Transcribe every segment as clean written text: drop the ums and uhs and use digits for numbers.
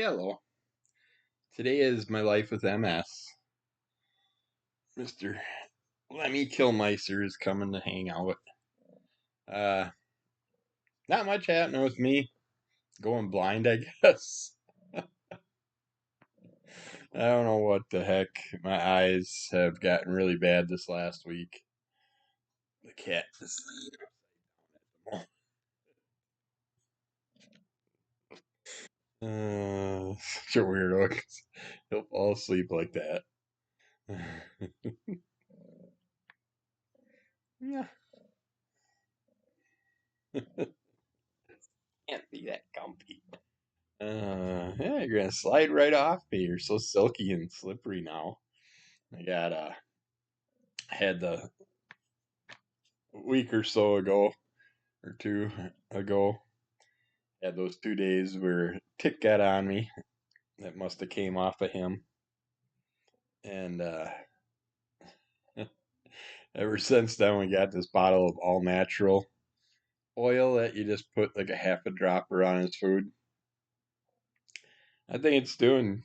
Hello. Today is my life with MS. Mr. Lemmy Killmeister is coming to hang out. Uh, Not much happening with me. Going blind, I guess. I don't know what the heck. My eyes have gotten really bad this last week. The cat is such a weirdo. 'Cause he'll fall asleep like that. Yeah, can't be that comfy. Yeah, you're gonna slide right off me. You're so silky and slippery now. I got had the week or so ago or two ago had those 2 days where tick got on me. That must have came off of him, and ever since then we got this bottle of all natural oil that you just put like a half a dropper on his food. I think it's doing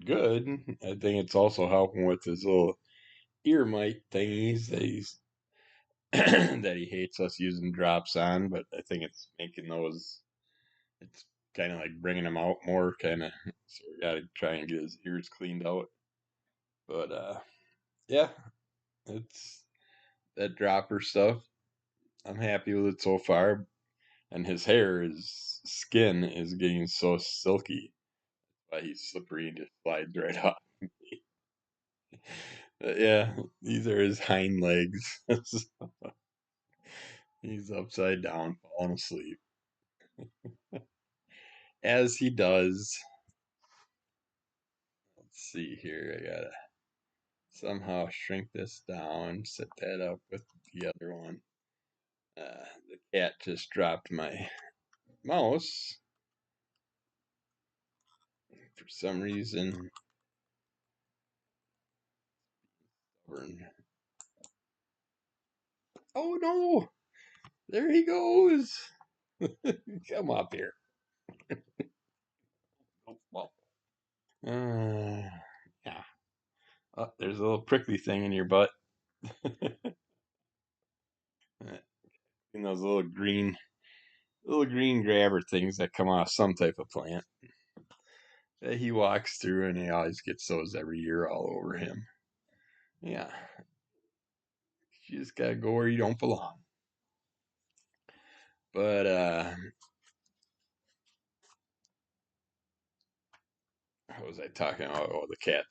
good. I think it's also helping with his little ear mite thingies that he hates us using drops on, but I think it's making those. It's kind of like bringing him out more, kind of. So we got to try and get his ears cleaned out. But yeah, it's that dropper stuff. I'm happy with it so far. And his skin is getting so silky. But he's slippery and just slides right off. But yeah, these are his hind legs. He's upside down, falling asleep. As he does. Let's see here. I gotta somehow shrink this down, set that up with the other one. The cat just dropped my mouse for some reason. Oh no! There he goes! Come up here. Oh, yeah. Oh, there's a little prickly thing in your butt. And those little green grabber things that come off some type of plant that he walks through, and he always gets those every year all over him. Yeah, you just gotta go where you don't belong. But what was I talking about? Oh, the cat.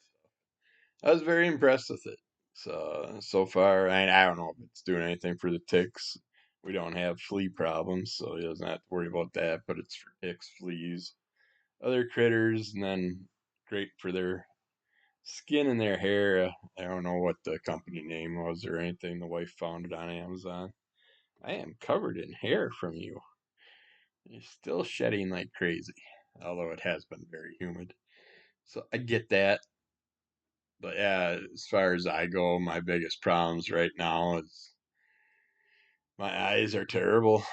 I was very impressed with it. So far, I don't know if it's doing anything for the ticks. We don't have flea problems, so he doesn't have to worry about that. But it's for ticks, fleas, other critters, and then great for their skin and their hair. I don't know what the company name was or anything. The wife found it on Amazon. I am covered in hair from you. You're still shedding like crazy, although it has been very humid. So I get that. But yeah, as far as I go, my biggest problems right now is my eyes are terrible.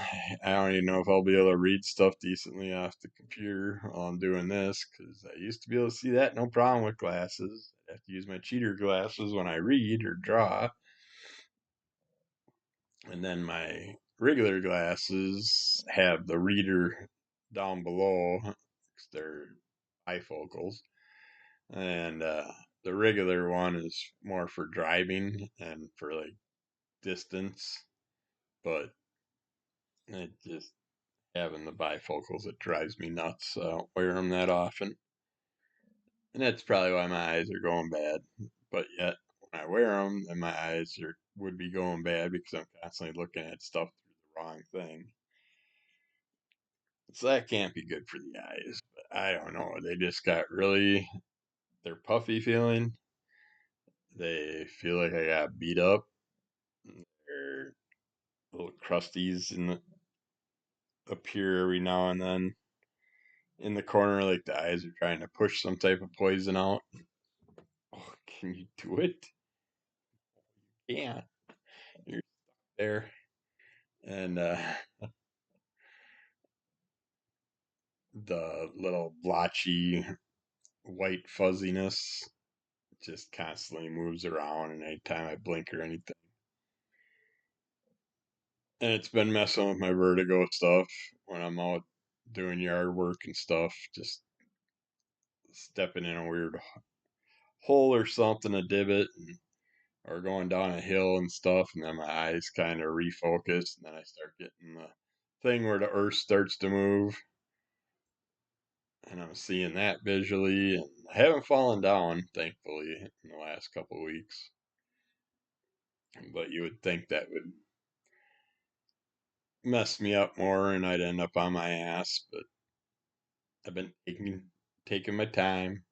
I don't even know if I'll be able to read stuff decently off the computer while I'm doing this because I used to be able to see that no problem with glasses. I have to use my cheater glasses when I read or draw. And then my regular glasses have the reader down below 'cause they're bifocals. And the regular one is more for driving and for like distance, but it just having the bifocals it drives me nuts. So I don't wear them that often, and that's probably why my eyes are going bad. But yet when I wear them, then my eyes would be going bad because I'm constantly looking at stuff through the wrong thing. So that can't be good for the eyes. But I don't know. They just got really they're puffy feeling. They feel like I got beat up. They're little crusties in appear every now and then in the corner, like the eyes are trying to push some type of poison out. Oh, can you do it? Yeah, you're there. And the little blotchy white fuzziness just constantly moves around, and anytime I blink or anything. And it's been messing with my vertigo stuff when I'm out doing yard work and stuff, just stepping in a weird hole or something, a divot, or going down a hill and stuff, and then my eyes kind of refocus, and then I start getting the thing where the earth starts to move, and I'm seeing that visually, and I haven't fallen down, thankfully, in the last couple of weeks. But you would think that would mess me up more, and I'd end up on my ass. But I've been taking my time.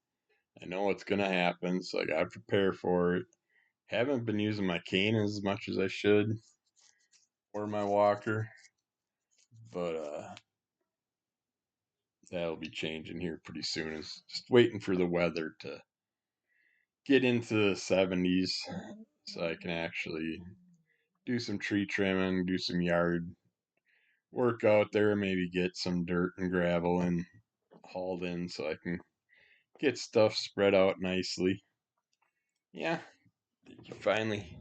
I know what's gonna happen, so I gotta prepare for it. Haven't been using my cane as much as I should, or my walker, but that'll be changing here pretty soon. Is just waiting for the weather to get into the 70s so I can actually do some tree trimming, do some yard work out there, maybe get some dirt and gravel and hauled in so I can get stuff spread out nicely. Yeah, did you finally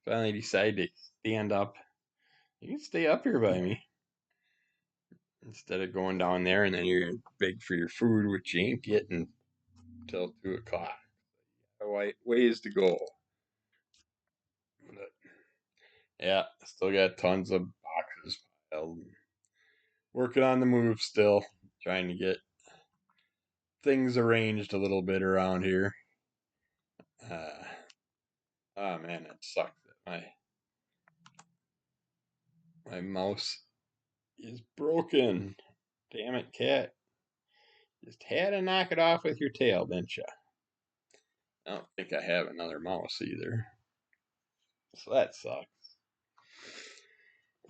decide to stand up? You can stay up here by me instead of going down there and then you're gonna beg for your food, which you ain't getting till 2 o'clock. Ways to go. But yeah, still got tons of boxes piled. Working on the move still, trying to get things arranged a little bit around here. Uh, oh man, it sucks that my mouse is broken. Damn it, cat! Just had to knock it off with your tail, didn't you? I don't think I have another mouse either, so that sucks.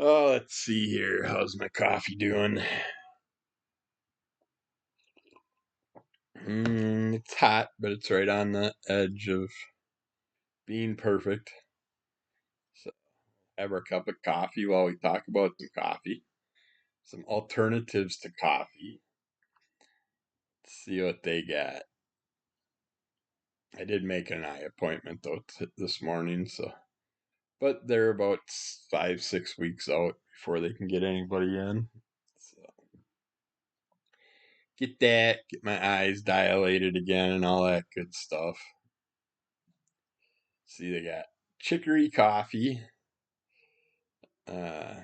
Oh, let's see here. How's my coffee doing? It's hot, but it's right on the edge of being perfect. So have our cup of coffee while we talk about some coffee, some alternatives to coffee. Let's see what they got. I did make an eye appointment though this morning, so but they're about 5-6 weeks out before they can get anybody in. So get my eyes dilated again, and all that good stuff. See, they got chicory coffee. Uh,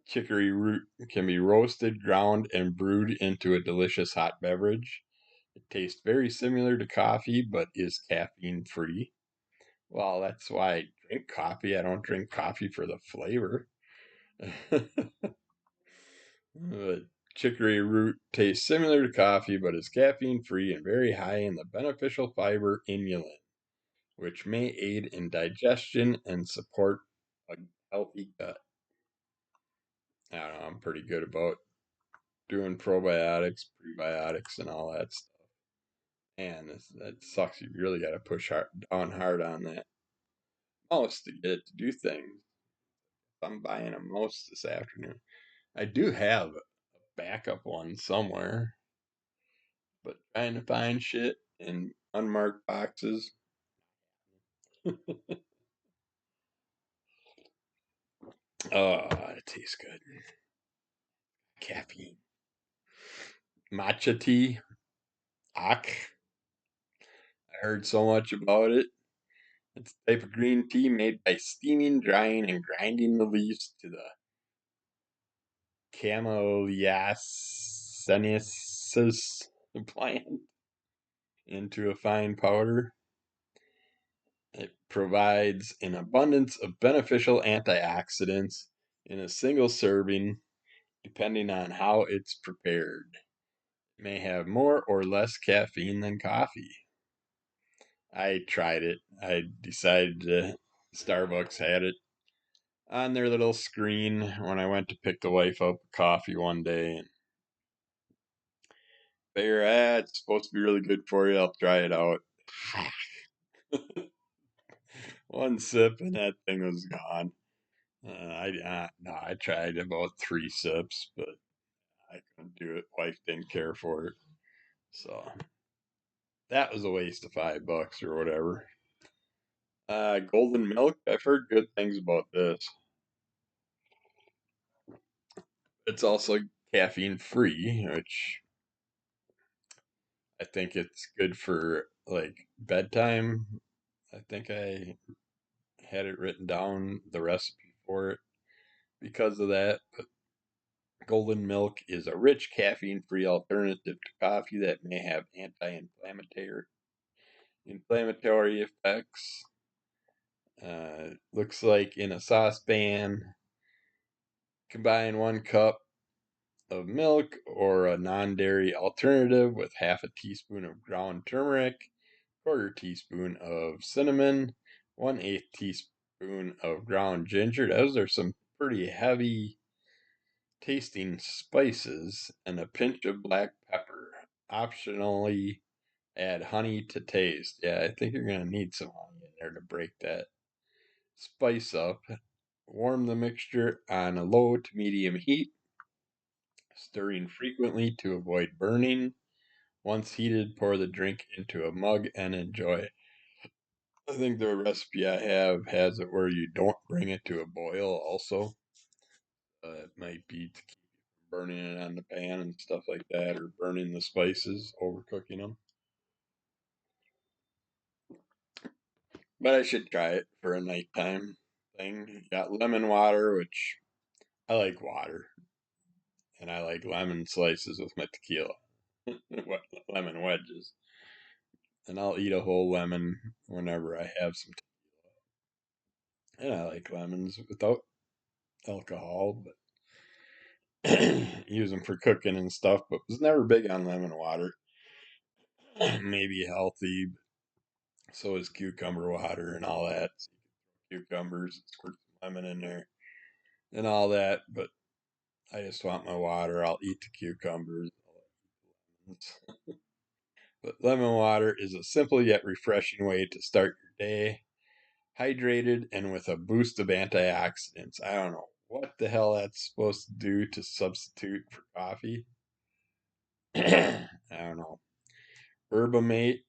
Chicory root can be roasted, ground, and brewed into a delicious hot beverage. It tastes very similar to coffee, but is caffeine free. Well, that's why I drink coffee. I don't drink coffee for the flavor. The chicory root tastes similar to coffee, but is caffeine free and very high in the beneficial fiber inulin, which may aid in digestion and support a healthy gut. I don't know, I'm pretty good about doing probiotics, prebiotics, and all that stuff. And that sucks. You really got to push hard on that mouse to get it to do things. I'm buying a mouse this afternoon. I do have a backup one somewhere, but trying to find shit in unmarked boxes. Oh, it tastes good. Caffeine. Matcha tea. Ak. I heard so much about it. It's a type of green tea made by steaming, drying, and grinding the leaves to the Camellia sinensis plant into a fine powder. It provides an abundance of beneficial antioxidants in a single serving, depending on how it's prepared. It may have more or less caffeine than coffee. I tried it. I decided Starbucks had it on their little screen when I went to pick the wife up coffee one day. And figure, it's supposed to be really good for you. I'll try it out. One sip and that thing was gone. No, I tried about 3 sips, but I couldn't do it. Wife didn't care for it. So that was a waste of $5 or whatever. Golden milk. I've heard good things about this. It's also caffeine free, which I think it's good for like bedtime. I think I had it written down the recipe for it because of that. But golden milk is a rich caffeine free alternative to coffee that may have anti inflammatory effects. Looks like in a saucepan, combine 1 cup of milk or a non dairy alternative with half a teaspoon of ground turmeric, quarter teaspoon of cinnamon, 1/8 teaspoon of ground ginger. Those are some pretty heavy tasting spices, and a pinch of black pepper. Optionally, add honey to taste. Yeah, I think you're going to need some honey in there to break that spice up. Warm the mixture on a low to medium heat, stirring frequently to avoid burning. Once heated, pour the drink into a mug and enjoy. I think the recipe I have has it where you don't bring it to a boil also. It might be to keep burning it on the pan and stuff like that, or burning the spices, overcooking them. But I should try it for a nighttime thing. You got lemon water, which I like water, and I like lemon slices with my tequila, lemon wedges. And I'll eat a whole lemon whenever I have some. And I like lemons without alcohol, but use them for cooking and stuff. But was never big on lemon water. Maybe healthy, but so is cucumber water and all that. So cucumbers, squirt some lemon in there and all that. But I just want my water. I'll eat the cucumbers. But lemon water is a simple yet refreshing way to start your day, hydrated and with a boost of antioxidants. I don't know what the hell that's supposed to do to substitute for coffee. I don't know. Herbamate.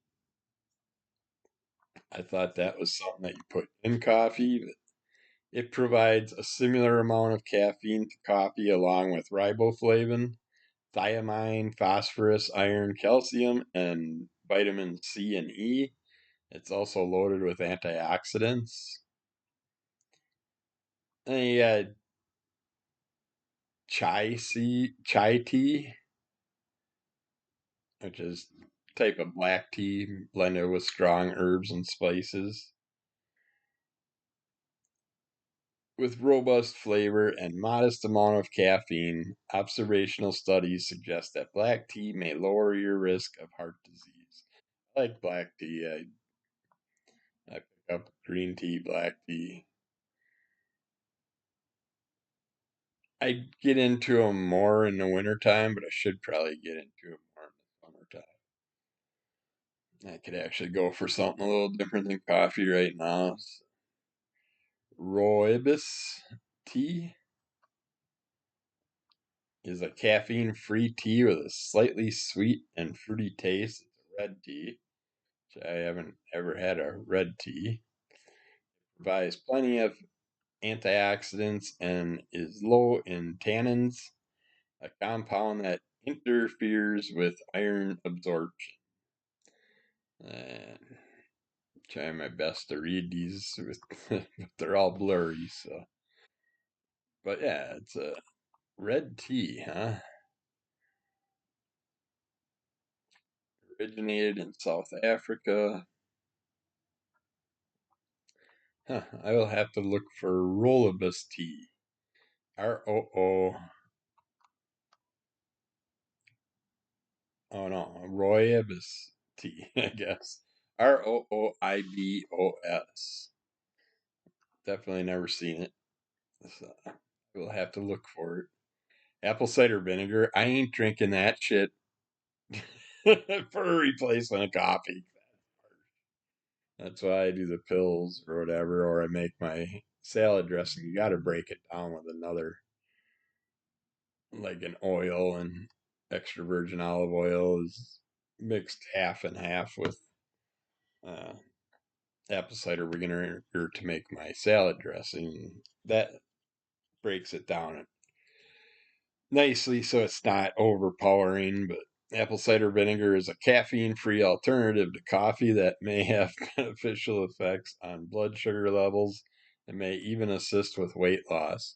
I thought that was something that you put in coffee, but it provides a similar amount of caffeine to coffee along with riboflavin, thiamine, phosphorus, iron, calcium, and vitamin C and E. It's also loaded with antioxidants. And you got chai tea, which is a type of black tea blended with strong herbs and spices. With robust flavor and modest amount of caffeine, observational studies suggest that black tea may lower your risk of heart disease. I like black tea. I pick up green tea, black tea. I get into them more in the wintertime, but I should probably get into them more in the summertime. I could actually go for something a little different than coffee right now. Rooibos tea is a caffeine-free tea with a slightly sweet and fruity taste. It's a red tea, which I haven't ever had a red tea. Provides plenty of antioxidants and is low in tannins, a compound that interferes with iron absorption. And trying my best to read these, but they're all blurry. So, but yeah, it's a red tea, huh? Originated in South Africa. Huh, I will have to look for Rolibus tea. R-O-O. Oh no, Rooibos tea, I guess. Roibos. Definitely never seen it. So we'll have to look for it. Apple cider vinegar. I ain't drinking that shit for a replacement of coffee. That's why I do the pills or whatever, or I make my salad dressing. You got to break it down with another like an oil and extra virgin olive oil is mixed half and half with uh, apple cider vinegar to make my salad dressing. That breaks it down nicely so it's not overpowering. But apple cider vinegar is a caffeine free alternative to coffee that may have beneficial effects on blood sugar levels and may even assist with weight loss.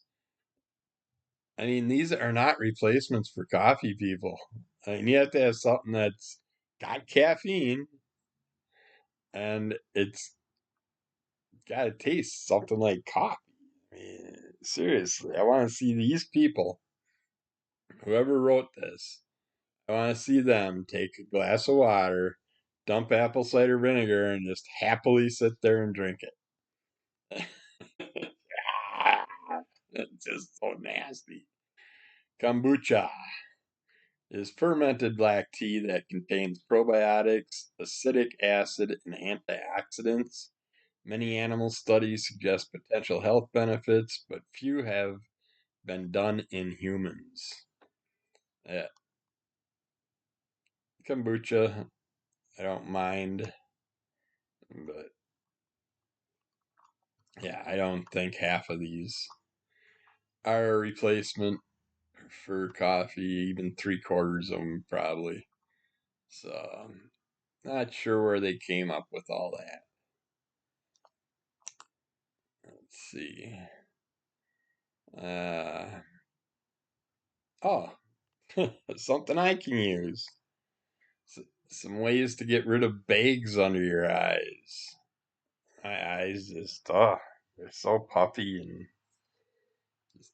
I mean, these are not replacements for coffee, people. I mean, you have to have something that's got caffeine and it's got to taste something like coffee. I mean, seriously, I want to see these people, whoever wrote this, I want to see them take a glass of water, dump apple cider vinegar, and just happily sit there and drink it. It's just so nasty. Kombucha is fermented black tea that contains probiotics, acidic acid, and antioxidants. Many animal studies suggest potential health benefits, but few have been done in humans. Yeah, kombucha, I don't mind, but yeah, I don't think half of these are a replacement for coffee, even three-quarters of them probably. So, not sure where they came up with all that. Let's see. Uh, oh, something I can use. Some ways to get rid of bags under your eyes. My eyes just, they're so puffy and just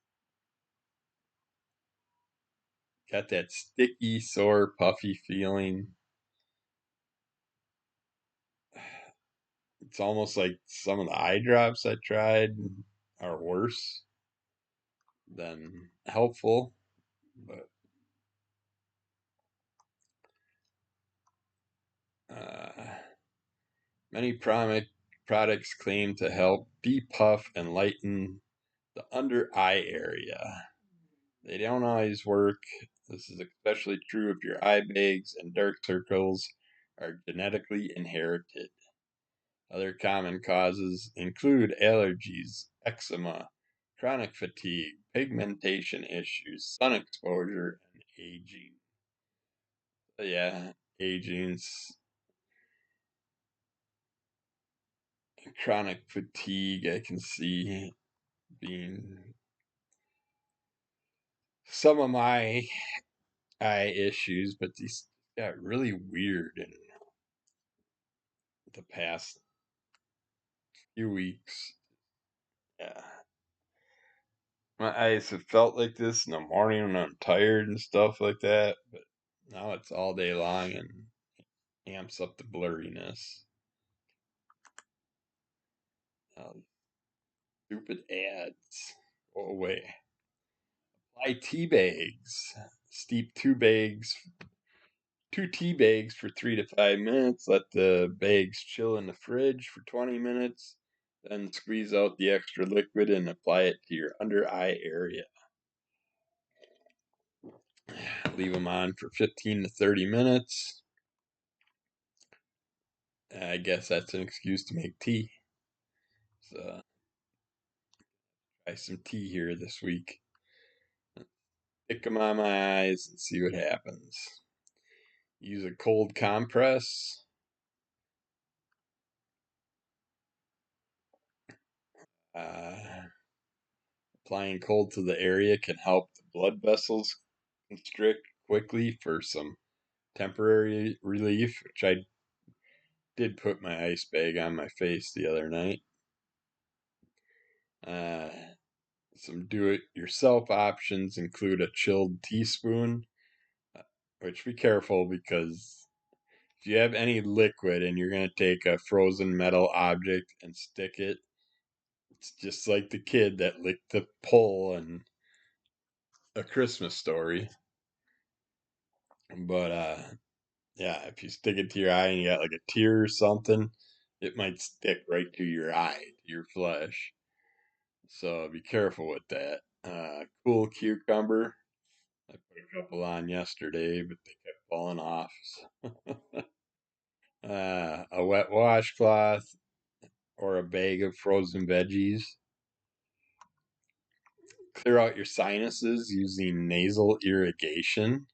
got that sticky, sore, puffy feeling. It's almost like some of the eye drops I tried are worse than helpful. But uh, many products claim to help depuff and lighten the under eye area. They don't always work. This is especially true if your eye bags and dark circles are genetically inherited. Other common causes include allergies, eczema, chronic fatigue, pigmentation issues, sun exposure, and aging. Yeah, aging's chronic fatigue, I can see being some of my eye issues, but these got really weird in the past few weeks. Yeah. My eyes have felt like this in the morning when I'm tired and stuff like that, but now it's all day long and amps up the blurriness. Oh, stupid ads. Go away. Buy tea bags. Steep two tea bags for 3 to 5 minutes. Let the bags chill in the fridge for 20 minutes. Then squeeze out the extra liquid and apply it to your under eye area. Leave them on for 15 to 30 minutes. I guess that's an excuse to make tea. So, try some tea here this week. Stick them on my eyes and see what happens. Use a cold compress. Uh, Applying cold to the area can help the blood vessels constrict quickly for some temporary relief, which I did put my ice bag on my face the other night. Uh, some do it yourself options include a chilled teaspoon, which be careful because if you have any liquid and you're going to take a frozen metal object and stick it, it's just like the kid that licked the pole in A Christmas Story. But yeah, if you stick it to your eye and you got like a tear or something, it might stick right to your eye, to your flesh. So be careful with that. Cool cucumber. I put a couple on yesterday, but they kept falling off. A wet washcloth or a bag of frozen veggies. Clear out your sinuses using nasal irrigation.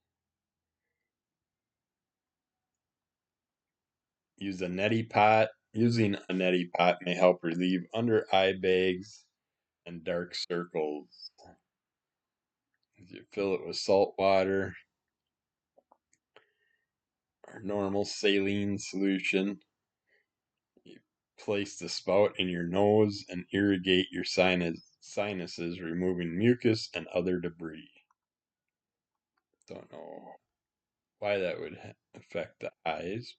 Use a neti pot. Using a neti pot may help relieve under eye bags and dark circles. You fill it with salt water or normal saline solution. You place the spout in your nose and irrigate your sinuses, removing mucus and other debris. Don't know why that would affect the eyes.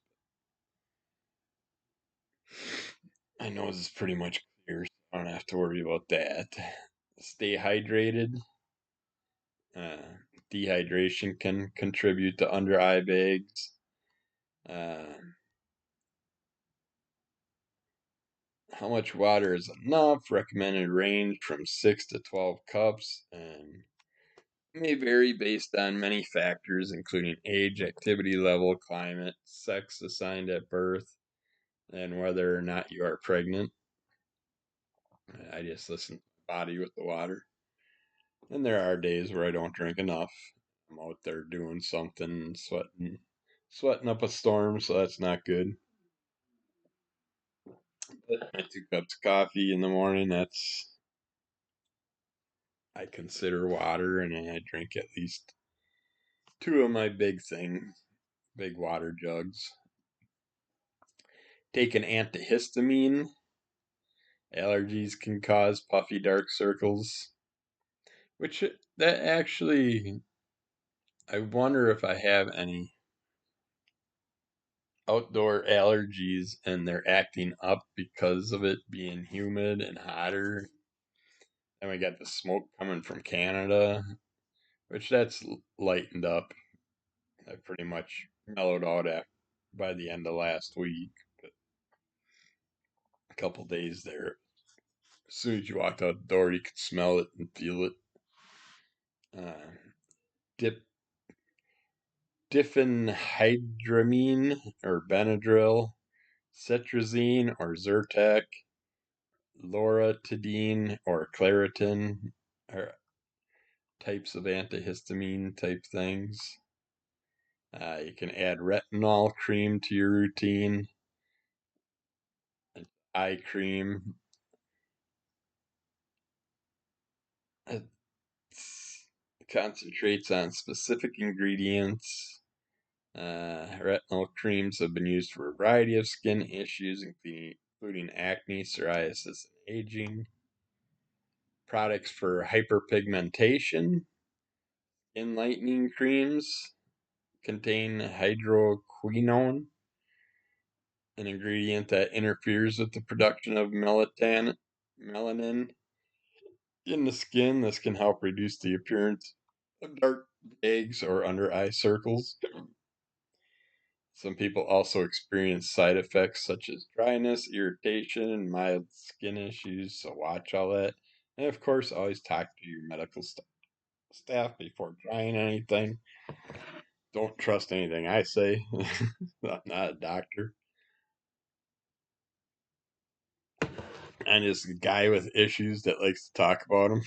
My nose is pretty much clear, so I don't have to worry about that. Stay hydrated. Uh, Dehydration can contribute to under eye bags. Uh, how much water is enough? Recommended range from 6 to 12 cups and may vary based on many factors, including age, activity level, climate, sex assigned at birth, and whether or not you are pregnant. I just listen to my body with the water. And there are days where I don't drink enough. I'm out there doing something, sweating up a storm, so that's not good. But my 2 cups of coffee in the morning, that's I consider water, and I drink at least two of my big water jugs. Take an antihistamine. Allergies can cause puffy dark circles, which that actually, I wonder if I have any outdoor allergies and they're acting up because of it being humid and hotter. And we got the smoke coming from Canada, which that's lightened up. I pretty much mellowed out by the end of last week. But a couple days there, as soon as you walked out the door, you could smell it and feel it. Uh, dip, Diphenhydramine or Benadryl, cetrizine or Zyrtec, loratadine or Claritin are types of antihistamine type things. You can add retinol cream to your routine, eye cream. It concentrates on specific ingredients. Retinol creams have been used for a variety of skin issues, including acne, psoriasis, and aging. Products for hyperpigmentation. Skin lightening creams contain hydroquinone, an ingredient that interferes with the production of melanin in the skin. This can help reduce the appearance of dark bags or under eye circles. Some people also experience side effects such as dryness, irritation, and mild skin issues, so watch all that. And of course, always talk to your medical staff before trying anything. Don't trust anything I say. I'm not a doctor. I'm just a guy with issues that likes to talk about them.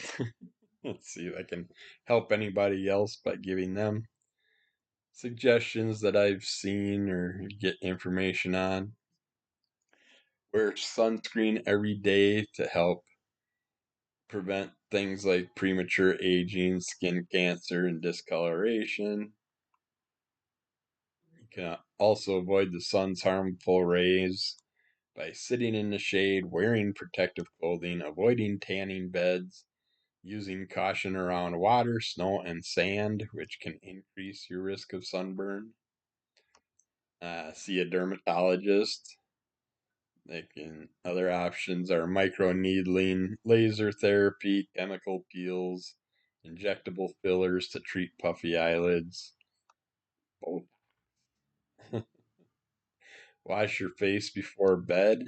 Let's see if I can help anybody else by giving them suggestions that I've seen or get information on. Wear sunscreen every day to help prevent things like premature aging, skin cancer, and discoloration. You can also avoid the sun's harmful rays by sitting in the shade, wearing protective clothing, avoiding tanning beds, using caution around water, snow, and sand, which can increase your risk of sunburn. See a dermatologist. Other options are microneedling, laser therapy, chemical peels, injectable fillers to treat puffy eyelids. Both. Wash your face before bed.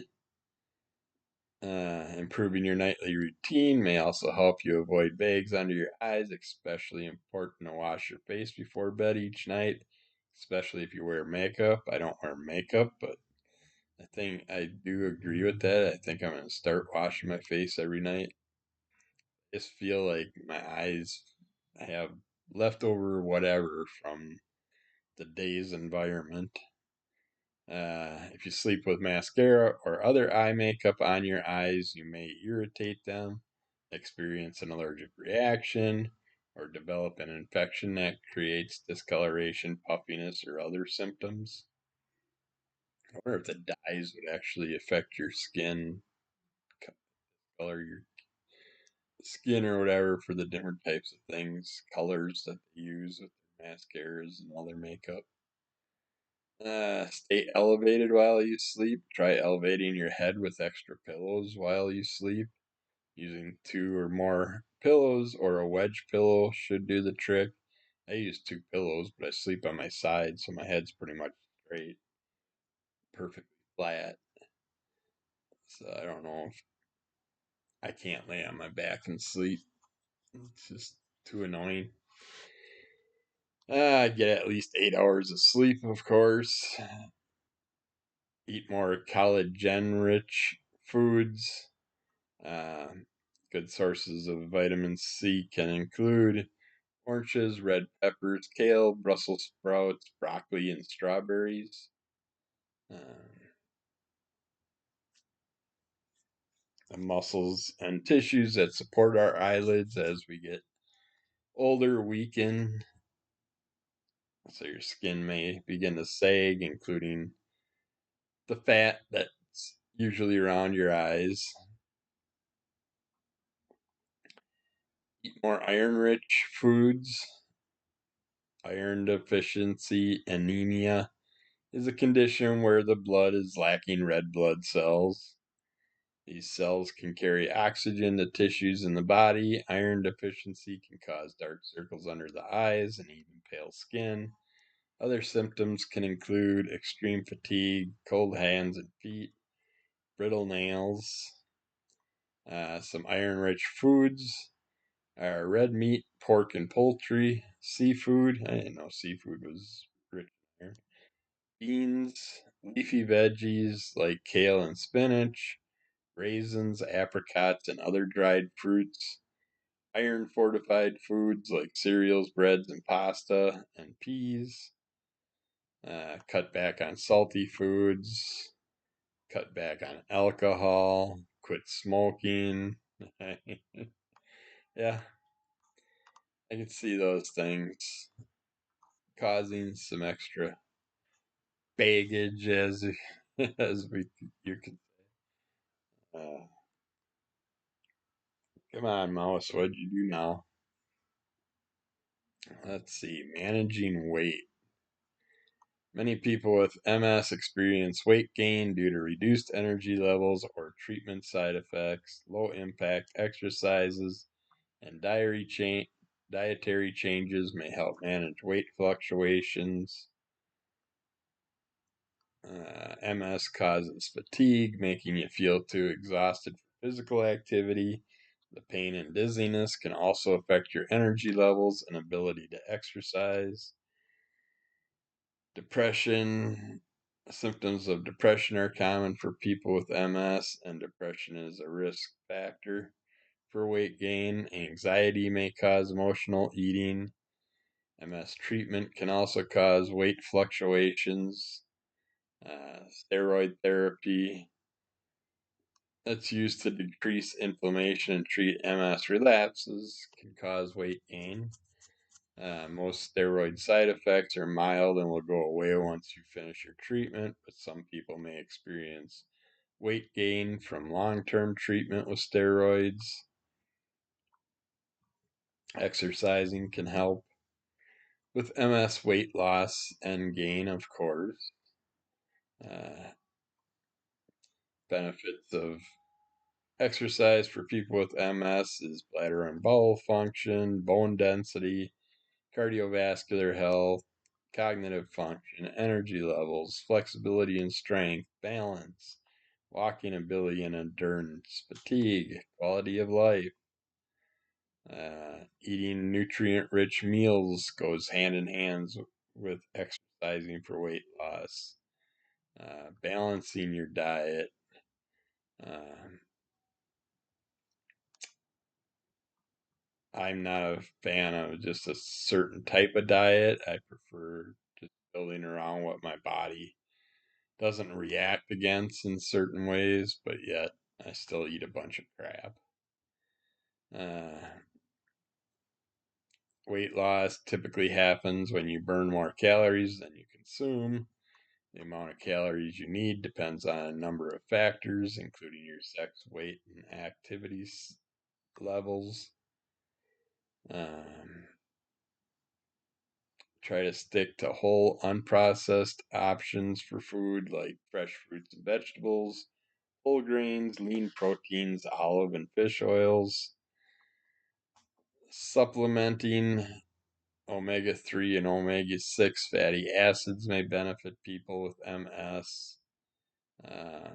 Improving your nightly routine may also help you avoid bags under your eyes, especially important to wash your face before bed each night, especially if you wear makeup. I don't wear makeup, but I think I do agree with that. I think I'm going to start washing my face every night. I just feel like my eyes have leftover whatever from the day's environment. If you sleep with mascara or other eye makeup on your eyes, you may irritate them, experience an allergic reaction, or develop an infection that creates discoloration, puffiness, or other symptoms. I wonder if the dyes would actually affect your skin color, your skin or whatever for the different types of things, colors that they use with their mascaras and all their makeup. Stay elevated while you sleep. Try elevating your head with extra pillows while you sleep. Using two or more pillows or a wedge pillow should do the trick. I use two pillows, but I sleep on my side, so my head's pretty much straight, perfectly flat. So I don't know if I can't lay on my back and sleep. It's just too annoying. I get at least 8 hours of sleep, of course. Eat more collagen rich foods. Uh, Good sources of vitamin C can include oranges, red peppers, kale, Brussels sprouts, broccoli, and strawberries. The muscles and tissues that support our eyelids as we get older weaken, so your skin may begin to sag, including the fat that's usually around your eyes. Eat more iron rich foods. Iron deficiency anemia is a condition where the blood is lacking red blood cells. These cells can carry oxygen to tissues in the body. Iron deficiency can cause dark circles under the eyes and even pale skin. Other symptoms can include extreme fatigue, cold hands and feet, brittle nails. Some iron rich foods are red meat, pork, and poultry, seafood. I didn't know seafood was rich in iron. Beans, leafy veggies like kale and spinach, raisins, apricots, and other dried fruits, iron fortified foods like cereals, breads, and pasta, and peas. Cut back on salty foods, cut back on alcohol, quit smoking. Yeah, I can see those things causing some extra baggage, as as we you could. Uh, Come on, mouse. What'd you do now? Let's see. Managing weight. Many people with MS experience weight gain due to reduced energy levels or treatment side effects. Low impact exercises and dietary changes may help manage weight fluctuations. MS causes fatigue, making you feel too exhausted for physical activity. The pain and dizziness can also affect your energy levels and ability to exercise. Depression. Symptoms of depression are common for people with MS, and depression is a risk factor for weight gain. Anxiety may cause emotional eating. MS treatment can also cause weight fluctuations. Steroid therapy that's used to decrease inflammation and treat MS relapses can cause weight gain. Most steroid side effects are mild and will go away once you finish your treatment, but some people may experience weight gain from long term treatment with steroids. Exercising can help with MS weight loss and gain, of course. Uh, Benefits of exercise for people with MS is bladder and bowel function, bone density, cardiovascular health, cognitive function, energy levels, flexibility and strength, balance, walking ability and endurance, fatigue, quality of life. Eating nutrient-rich meals goes hand in hand with exercising for weight loss. Balancing your diet. Uh, I'm not a fan of just a certain type of diet. I prefer just building around what my body doesn't react against in certain ways, but yet I still eat a bunch of crap. Uh, Weight loss typically happens when you burn more calories than you consume. The amount of calories you need depends on a number of factors, including your sex, weight, and activities levels. Um, Try to stick to whole, unprocessed options for food like fresh fruits and vegetables, whole grains, lean proteins, olive and fish oils. Supplementing omega 3 and omega 6 fatty acids may benefit people with MS. Uh,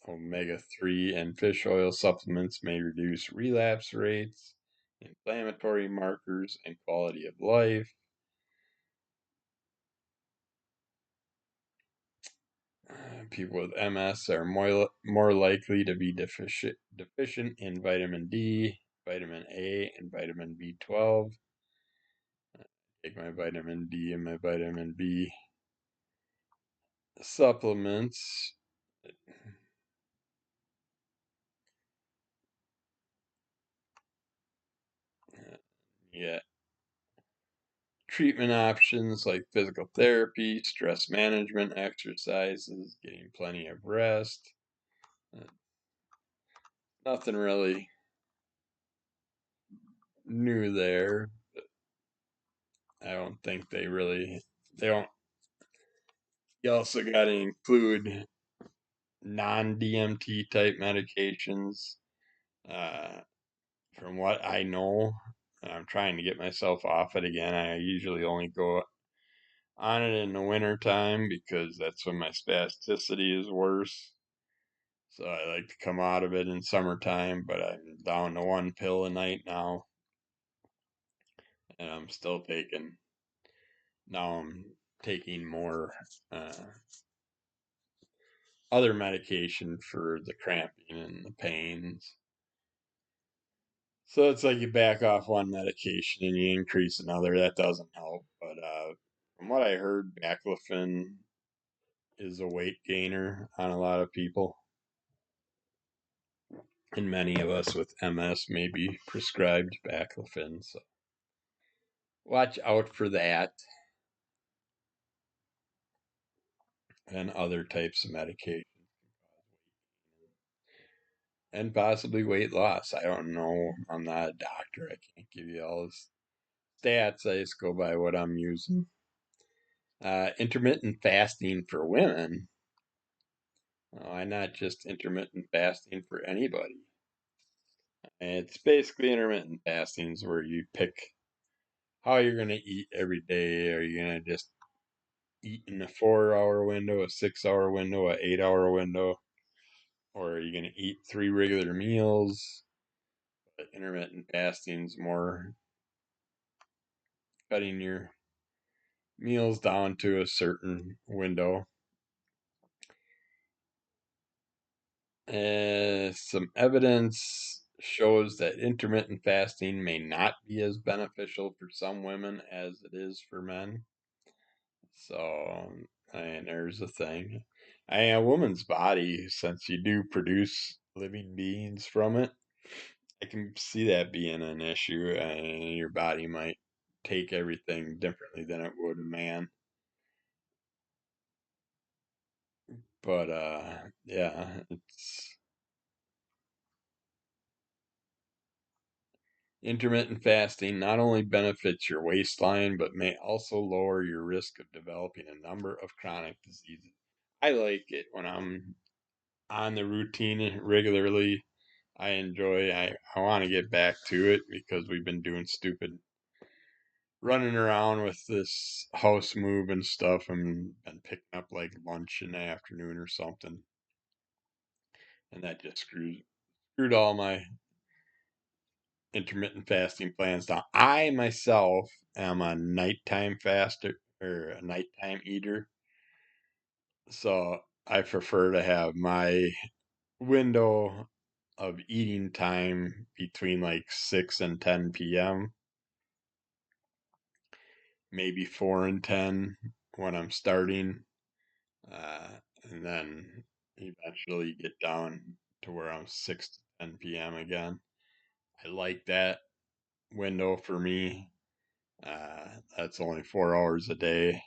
Omega 3 and fish oil supplements may reduce relapse rates, inflammatory markers, and quality of life. People with MS are more likely to be deficient in vitamin D, vitamin A, and vitamin B12. Take my vitamin D and my vitamin B supplements. Yeah, treatment options like physical therapy, stress management exercises, getting plenty of rest. Uh, Nothing really new there. I don't think they don't. You also got to include non-DMT type medications. Uh, from what I know, and I'm trying to get myself off it again. I usually only go on it in the winter time because that's when my spasticity is worse. So I like to come out of it in summertime, but I'm down to one pill a night now, and I'm taking more uh, other medication for the cramping and the pains. So it's like you back off one medication and you increase another. That doesn't help. But from what I heard, baclofen is a weight gainer on a lot of people. And many of us with MS may be prescribed baclofen. So watch out for that and other types of medication and possibly weight loss. I don't know. I'm not a doctor. I can't give you all the stats. I just go by what I'm using. Intermittent fasting for women. Why not just intermittent fasting for anybody? It's basically intermittent fasting is where you pick how you're going to eat every day. Are you going to just eat in a 4 hour window, a 6 hour window, a 8 hour window? Or are you going to eat three regular meals? But intermittent fasting is more cutting your meals down to a certain window. Some evidence shows that intermittent fasting may not be as beneficial for some women as it is for men. So, and there's the thing. A woman's body, since you do produce living beings from it, I can see that being an issue. And your body might take everything differently than it would a man. But yeah, it's intermittent fasting not only benefits your waistline, but may also lower your risk of developing a number of chronic diseases. I like it when I'm on the routine regularly. I want to get back to it because we've been doing stupid running around with this house move and stuff and picking up like lunch in the afternoon or something. And that just screwed all my intermittent fasting plans down. I myself am a nighttime faster or a nighttime eater. So I prefer to have my window of eating time between like 6 and 10 p.m., maybe 4 and 10 when I'm starting, uh, and then eventually get down to where I'm 6 to 10 p.m. again. I like that window for me. That's only 4 hours a day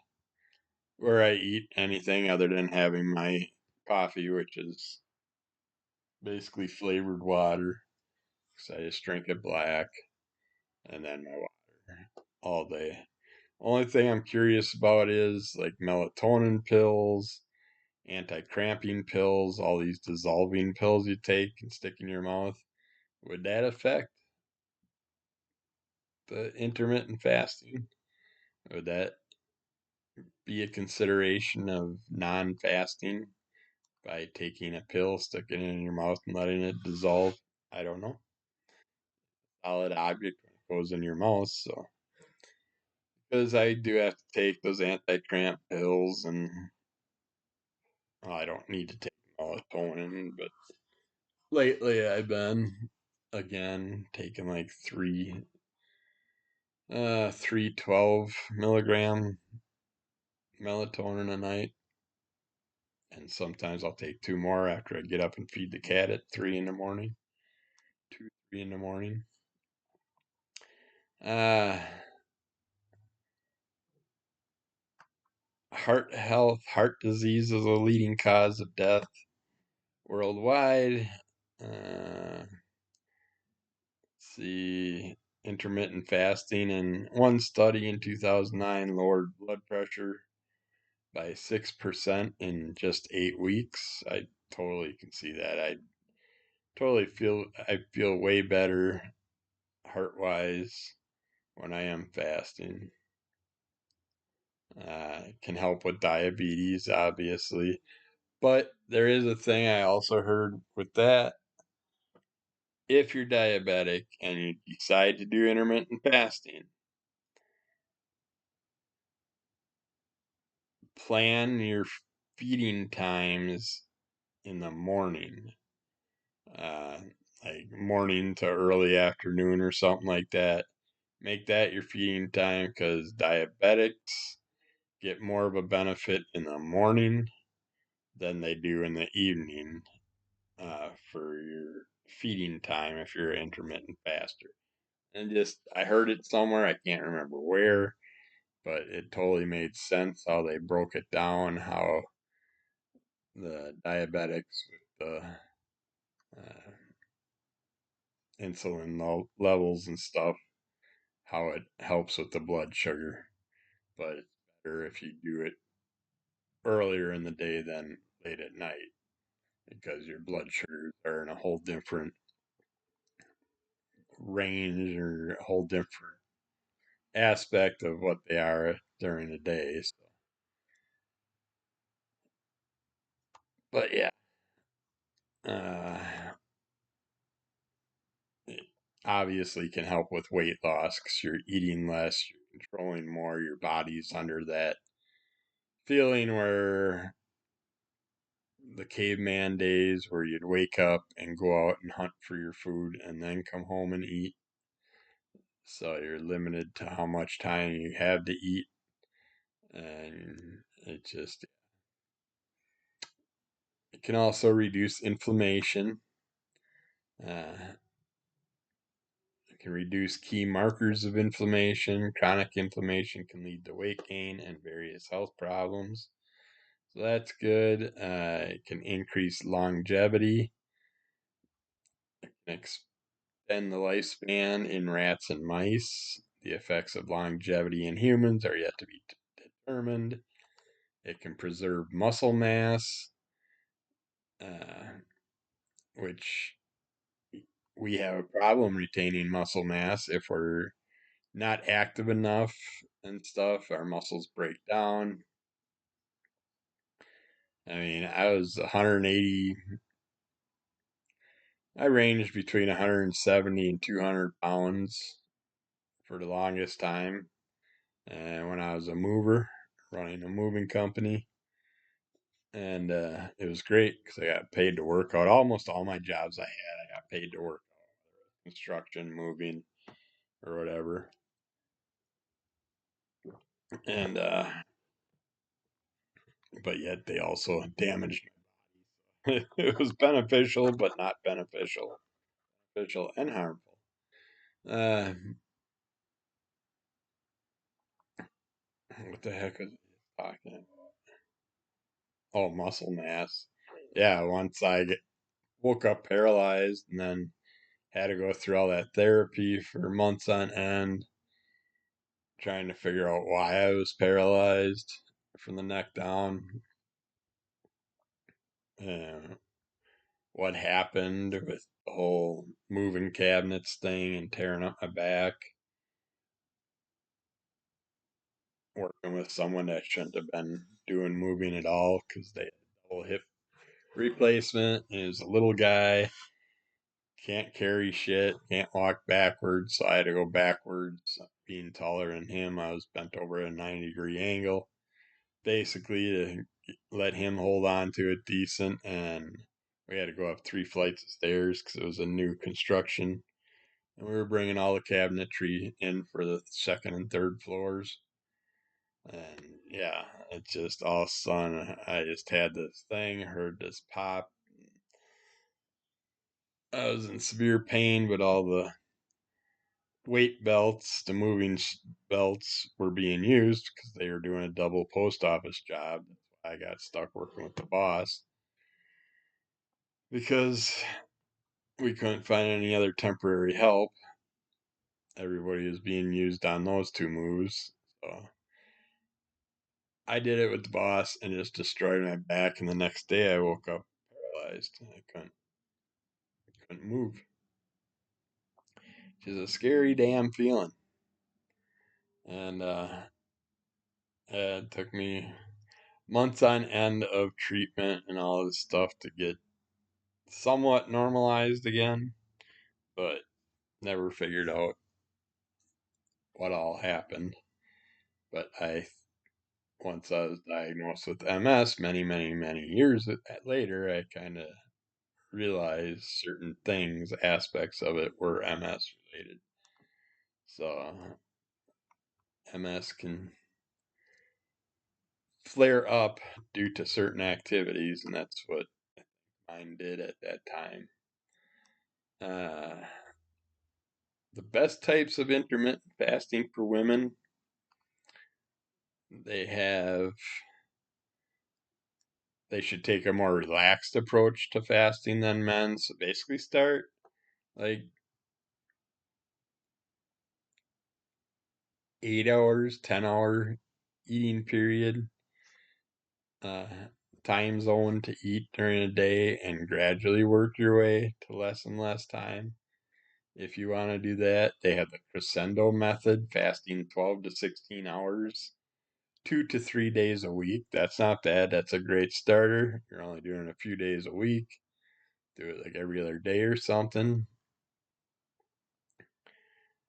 where I eat anything other than having my coffee, which is basically flavored water. So I just drink it black and then my water all day. Only thing I'm curious about is like melatonin pills, anti-cramping pills, all these dissolving pills you take and stick in your mouth. Would that affect the intermittent fasting? Would that be a consideration of non-fasting by taking a pill, sticking it in your mouth, and letting it dissolve? I don't know. Solid object when it goes in your mouth, so because I do have to take those anti-cramp pills, and well, I don't need to take melatonin, but lately I've been again taking like three 12 milligram melatonin a night, and sometimes I'll take two more after I get up and feed the cat at 3 in the morning, 2, 3 in the morning. Uh, Heart health, heart disease is a leading cause of death worldwide. Let's see, intermittent fasting in one study in 2009 lowered blood pressure by 6% in just 8 weeks. I totally can see that. I feel way better heart wise when I am fasting. It can help with diabetes, obviously. But there is a thing I also heard with that. If you're diabetic and you decide to do intermittent fasting, plan your feeding times in the morning, uh, like morning to early afternoon or something like that. Make that your feeding time because diabetics get more of a benefit in the morning than they do in the evening for your feeding time if you're an intermittent faster. And just, I heard it somewhere, I can't remember where, but it totally made sense how they broke it down, how the diabetics with the uh, insulin levels and stuff, how it helps with the blood sugar. But it's better if you do it earlier in the day than late at night because your blood sugars are in a whole different range or a whole different aspect of what they are during the day. So, but yeah, uh, it obviously can help with weight loss because you're eating less, you're controlling more, your body's under that feeling where the caveman days where you'd wake up and go out and hunt for your food and then come home and eat. So you're limited to how much time you have to eat. And it can also reduce inflammation. Uh, it can reduce key markers of inflammation. Chronic inflammation can lead to weight gain and various health problems. So that's good. It can increase longevity, extend the lifespan in rats and mice. The effects of longevity in humans are yet to be determined. It can preserve muscle mass, uh, which we have a problem retaining muscle mass if we're not active enough and stuff. Our muscles break down. I mean, I was 180. I ranged between 170 and 200 pounds for the longest time. And when I was a mover, running a moving company, and it was great because I got paid to work out. Almost all my jobs I got paid to work out, construction, moving, or whatever. And but yet they also damaged me. It was beneficial, but not beneficial. Beneficial and harmful. Uh, what the heck was I talking about? Oh, muscle mass. Yeah, once woke up paralyzed and then had to go through all that therapy for months on end, trying to figure out why I was paralyzed from the neck down, and what happened with the whole moving cabinets thing and tearing up my back, working with someone that shouldn't have been doing moving at all because they had double hip replacement. He was a little guy, can't carry shit, can't walk backwards, so I had to go backwards. Being taller than him, I was bent over at a 90-degree angle, basically to let him hold on to it decent. And we had to go up 3 flights of stairs because it was a new construction. And we were bringing all the cabinetry in for the second and third floors. And yeah, it just all of a sudden, I just had this thing, heard this pop. I was in severe pain, but all the weight belts, the moving belts were being used because they were doing a double post office job. That's why I got stuck working with the boss because we couldn't find any other temporary help. Everybody was being used on those two moves. So I did it with the boss and just destroyed my back. And the next day I woke up paralyzed. I couldn't move, which is a scary damn feeling. And it took me months on end of treatment and all this stuff to get somewhat normalized again, but never figured out what all happened. But once I was diagnosed with MS many, many, many years later, I kind of realized certain things, aspects of it were MS related. So MS can flare up due to certain activities, and that's what mine did at that time. Uh, the best types of intermittent fasting for women, they have they should take a more relaxed approach to fasting than men. So basically start like 8 hours, 10-hour eating period, uh, time zone to eat during a day, and gradually work your way to less and less time. If you want to do that, they have the crescendo method, fasting 12 to 16 hours, 2 to 3 days a week. That's not bad. That's a great starter. You're only doing a few days a week. Do it like every other day or something.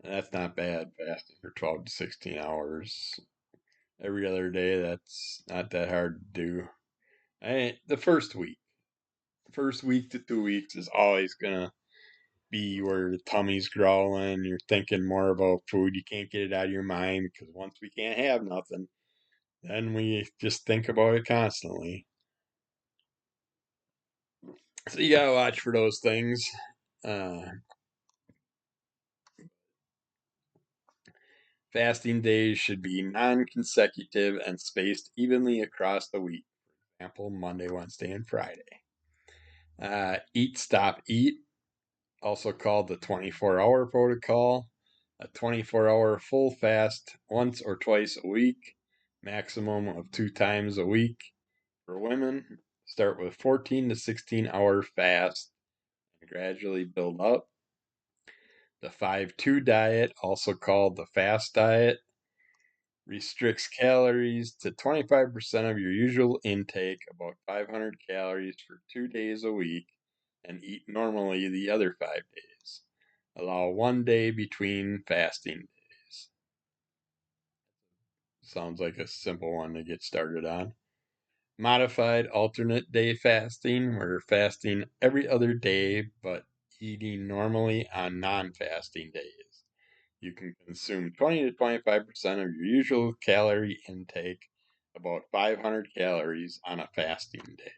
And that's not bad, fasting for 12 to 16 hours every other day. That's not that hard to do. The first week to 2 weeks is always gonna be where the tummy's growling. You're thinking more about food. You can't get it out of your mind because once we can't have nothing, then we just think about it constantly. So you gotta watch for those things. Uh, Fasting days should be non-consecutive and spaced evenly across the week. For example, Monday, Wednesday, and Friday. Eat, stop, eat, also called the 24-hour protocol. A 24-hour full fast once or twice a week, maximum of 2 times a week. For women, start with 14 to 16-hour fast and gradually build up. The 5-2 diet, also called the fast diet, restricts calories to 25% of your usual intake, about 500 calories for 2 days a week, and eat normally the other 5 days. Allow 1 day between fasting days. Sounds like a simple one to get started on. Modified alternate day fasting, where fasting every other day but eating normally on non fasting days. You can consume 20 to 25% of your usual calorie intake, about 500 calories on a fasting day.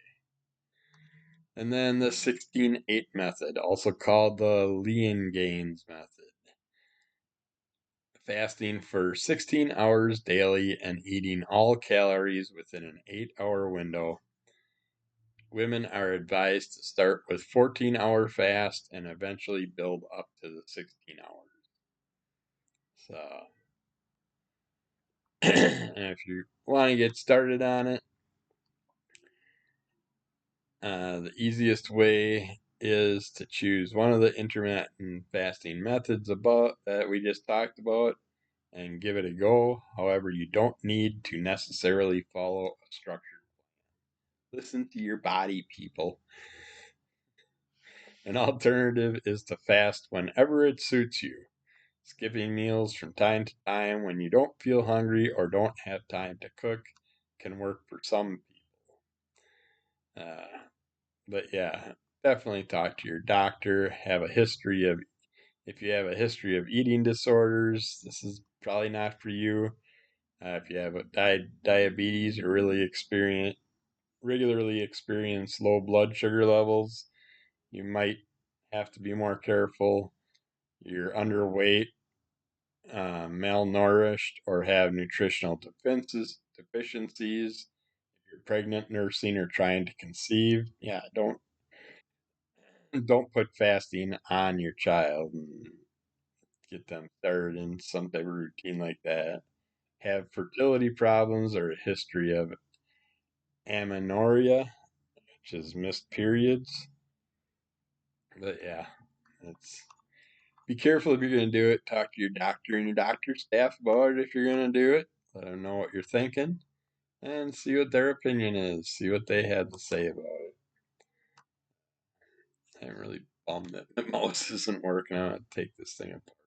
And then the 16-8 method, also called the Lean-Gains method. Fasting for 16 hours daily and eating all calories within an 8-hour window. Women are advised to start with 14-hour fast and eventually build up to the 16 hours. So, and if you want to get started on it, the easiest way is to choose one of the intermittent fasting methods above that we just talked about and give it a go. However, you don't need to necessarily follow a structured plan. Listen to your body, people. An alternative is to fast whenever it suits you. Skipping meals from time to time when you don't feel hungry or don't have time to cook can work for some people. But yeah, definitely talk to your doctor. If you have a history of eating disorders, this is probably not for you. If you have a diabetes or regularly experience low blood sugar levels, you might have to be more careful. You're underweight, malnourished, or have nutritional deficiencies. If you're pregnant, nursing, or trying to conceive, yeah, don't put fasting on your child and get them started in some type of routine like that. Have fertility problems or a history of amenorrhea, which is missed periods. But yeah, it's be careful if you're going to do it. Talk to your doctor and your doctor staff about it if you're going to do it. Let them know what you're thinking and see what their opinion is. See what they had to say about it. I'm really bummed that the mouse isn't working. I'm going to take this thing apart.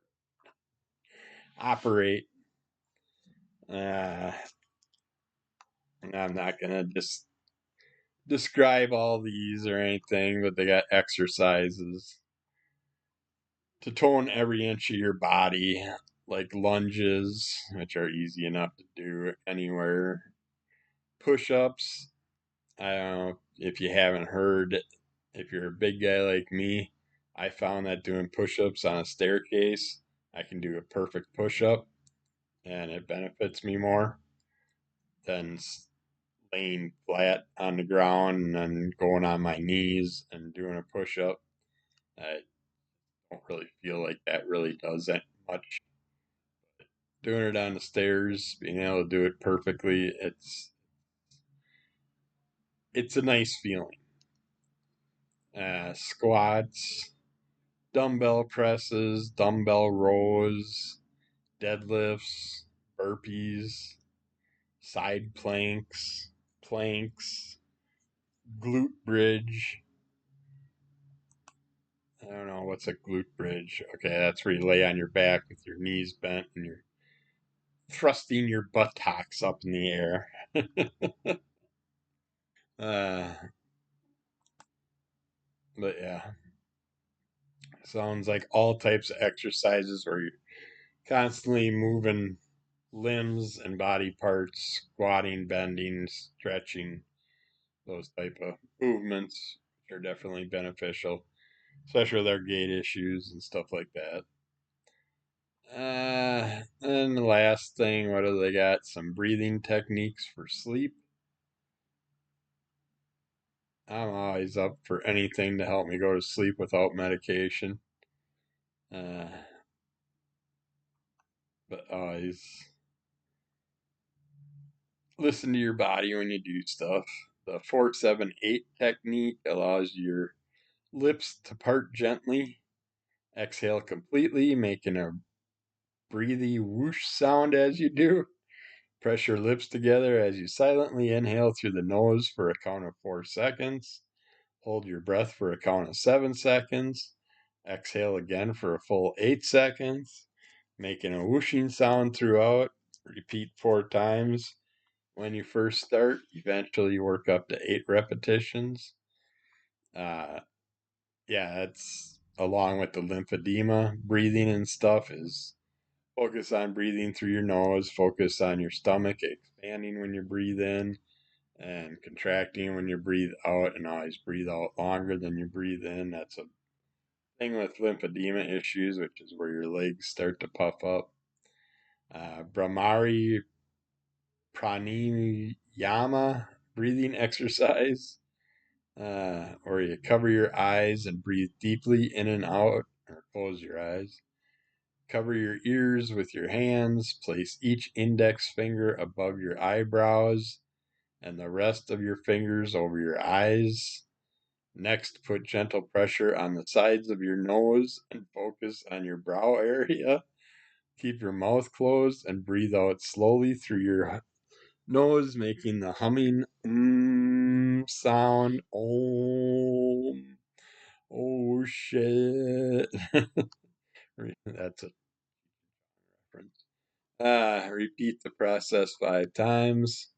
Operate. Uh, I'm not going to just describe all these or anything, but they got exercises to tone every inch of your body, like lunges, which are easy enough to do anywhere. Push ups. I don't know if you haven't heard, if you're a big guy like me, I found that doing push ups on a staircase, I can do a perfect push up and it benefits me more than laying flat on the ground and then going on my knees and doing a push up. I don't really feel like that really does that much. Doing it on the stairs, being able to do it perfectly, it's a nice feeling. Squats, dumbbell presses, dumbbell rows, deadlifts, burpees, side planks, glute bridge. I don't know what's a glute bridge. Okay, that's where you lay on your back with your knees bent and you're thrusting your buttocks up in the air. uh, but yeah, sounds like all types of exercises where you're constantly moving limbs and body parts, squatting, bending, stretching, those type of movements are definitely beneficial, especially with our gait issues and stuff like that. And the last thing, what do they got? Some breathing techniques for sleep. I'm always up for anything to help me go to sleep without medication. Uh, but always listen to your body when you do stuff. The 4-7-8 technique allows your lips to part gently Exhale completely, making a breathy whoosh sound as you do. Press your lips together as you silently inhale through the nose for a count of 4 seconds. Hold your breath for a count of 7 seconds. Exhale again for a full 8 seconds, making a whooshing sound throughout. Repeat 4 times. When you first start, eventually work up to 8 repetitions. Yeah, that's along with the lymphedema breathing and stuff is focus on breathing through your nose, focus on your stomach expanding when you breathe in and contracting when you breathe out, and always breathe out longer than you breathe in. That's a thing with lymphedema issues, which is where your legs start to puff up. Brahmari pranayama breathing exercise, where you cover your eyes and breathe deeply in and out, or close your eyes. Cover your ears with your hands. Place each index finger above your eyebrows and the rest of your fingers over your eyes. Next, put gentle pressure on the sides of your nose and focus on your brow area. Keep your mouth closed and breathe out slowly through your nose, making the humming sound. Oh shit. That's a reference. Repeat the process 5 times.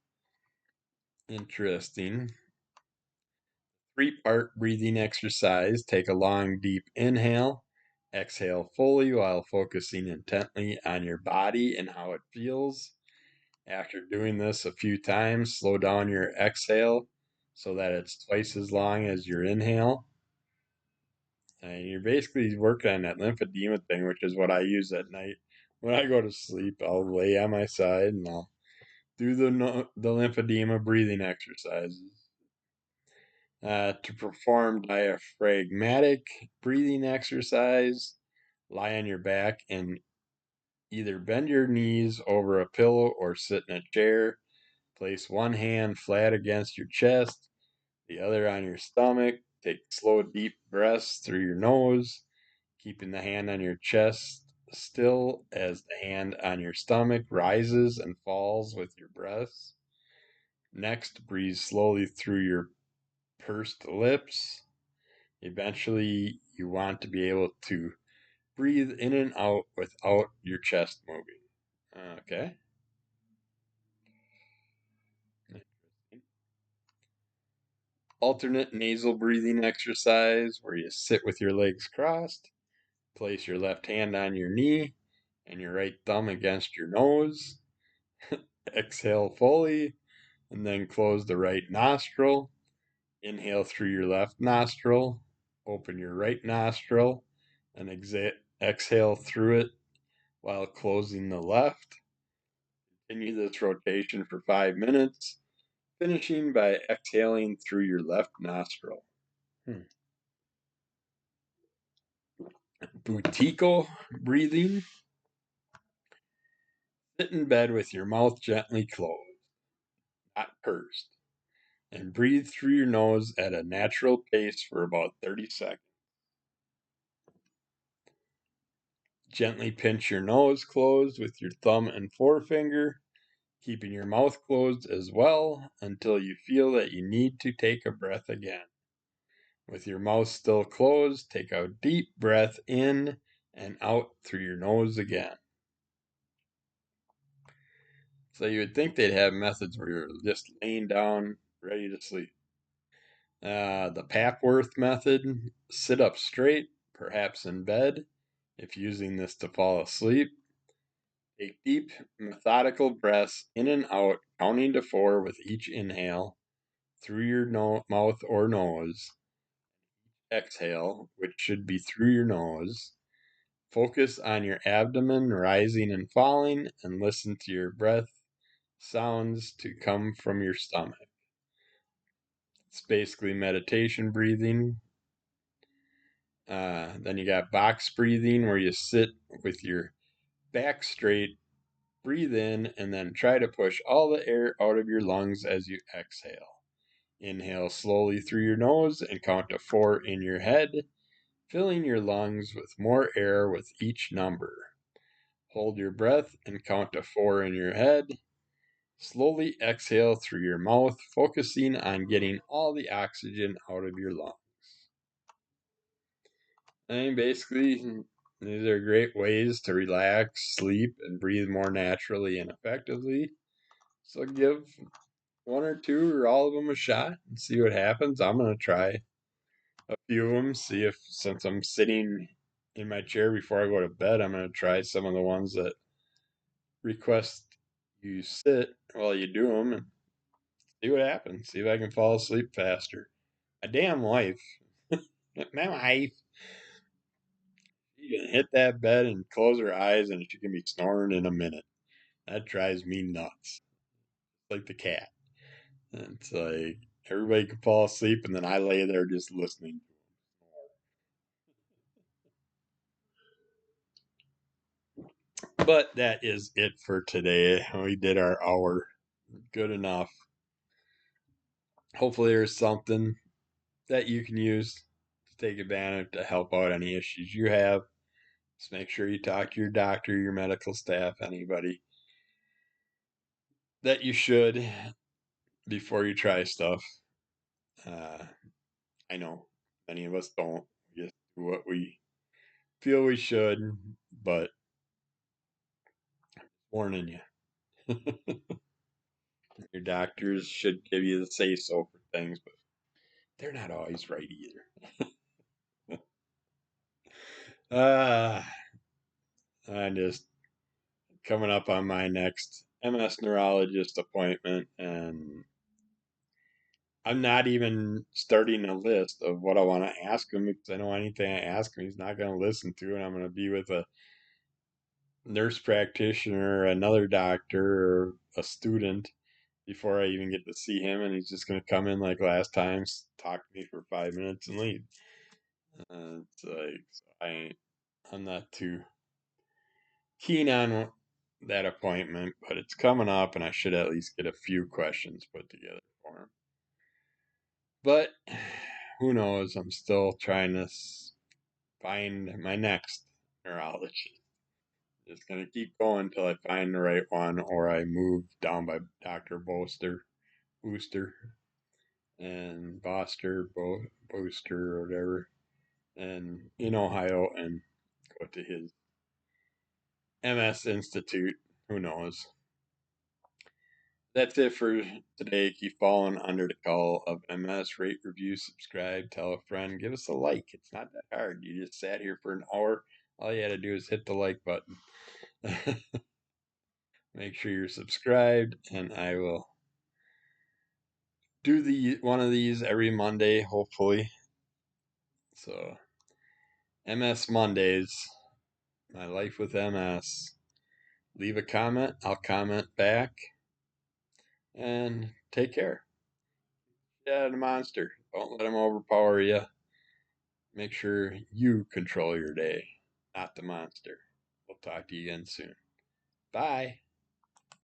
Interesting. 3-part breathing exercise. Take a long, deep inhale. Exhale fully while focusing intently on your body and how it feels. After doing this a few times, slow down your exhale so that it's twice as long as your inhale. And you're basically working on that lymphedema thing, which is what I use at night. When I go to sleep, I'll lay on my side and I'll do the lymphedema breathing exercises. To perform diaphragmatic breathing exercise, lie on your back and either bend your knees over a pillow or sit in a chair. Place one hand flat against your chest, the other on your stomach. Take slow, deep breaths through your nose, keeping the hand on your chest still as the hand on your stomach rises and falls with your breaths. Next, breathe slowly through your pursed lips. Eventually, you want to be able to breathe in and out without your chest moving. Okay. Alternate nasal breathing exercise where you sit with your legs crossed, place your left hand on your knee and your right thumb against your nose. Exhale fully and then close the right nostril. Inhale through your left nostril, open your right nostril, and exhale through it while closing the left. Continue this rotation for 5 minutes, finishing by exhaling through your left nostril. Buteyko breathing. Sit in bed with your mouth gently closed, not pursed, and breathe through your nose at a natural pace for about 30 seconds. Gently pinch your nose closed with your thumb and forefinger, keeping your mouth closed as well until you feel that you need to take a breath again. With your mouth still closed, take a deep breath in and out through your nose again. So you would think they'd have methods where you're just laying down, ready to sleep. The Papworth method, sit up straight, perhaps in bed, if using this to fall asleep. Take deep, methodical breaths in and out, counting to 4 with each inhale through your mouth or nose. Exhale, which should be through your nose. Focus on your abdomen rising and falling and listen to your breath sounds to come from your stomach. It's basically meditation breathing. Then you got box breathing where you sit with your back straight, breathe in, and then try to push all the air out of your lungs as you exhale. Inhale slowly through your nose and count to 4 in your head. filling your lungs with more air with each number. Hold your breath and count to 4 in your head. Slowly exhale through your mouth, focusing on getting all the oxygen out of your lungs. And basically, these are great ways to relax, sleep, and breathe more naturally and effectively. So give one or two or all of them a shot and see what happens. I'm going to try a few of them, see if, since I'm sitting in my chair before I go to bed, I'm going to try some of the ones that request you sit while you do them and see what happens. See if I can fall asleep faster. My damn wife, my wife, she can hit that bed and close her eyes and she can be snoring in a minute. That drives me nuts. Like the cat. And it's like everybody can fall asleep and then I lay there just listening. But that is it for today. We did our hour. Good enough. Hopefully there's something that you can use to take advantage to help out any issues you have. Just make sure you talk to your doctor, your medical staff, anybody that you should before you try stuff. Uh, I know many of us don't. We just do what we feel we should, but warning you. Your doctors should give you the say so for things, but they're not always right either. Ah, I'm just coming up on my next MS neurologist appointment, and I'm not even starting a list of what I want to ask him because I know anything I ask him, he's not going to listen to, and I'm going to be with a nurse practitioner, another doctor, or a student before I even get to see him, and he's just going to come in like last time, talk to me for 5 minutes, and leave. It's like I'm not too keen on that appointment, but it's coming up, and I should at least get a few questions put together for him. But who knows? I'm still trying to find my next neurologist. Just gonna keep going until I find the right one, or I move down by Dr. Booster, and Booster, or whatever, and in Ohio, and go to his MS Institute. Who knows? That's it for today. Keep falling under the call of MS. Rate, review, subscribe, tell a friend, give us a like. It's not that hard. You just sat here for an hour. All you had to do is hit the like button. Make sure you're subscribed, and I will do the one of these every Monday, hopefully. So MS Mondays, my life with MS. Leave a comment. I'll comment back. And take care. Yeah, the monster. Don't let him overpower you. Make sure you control your day, not the monster. We'll talk to you again soon. Bye.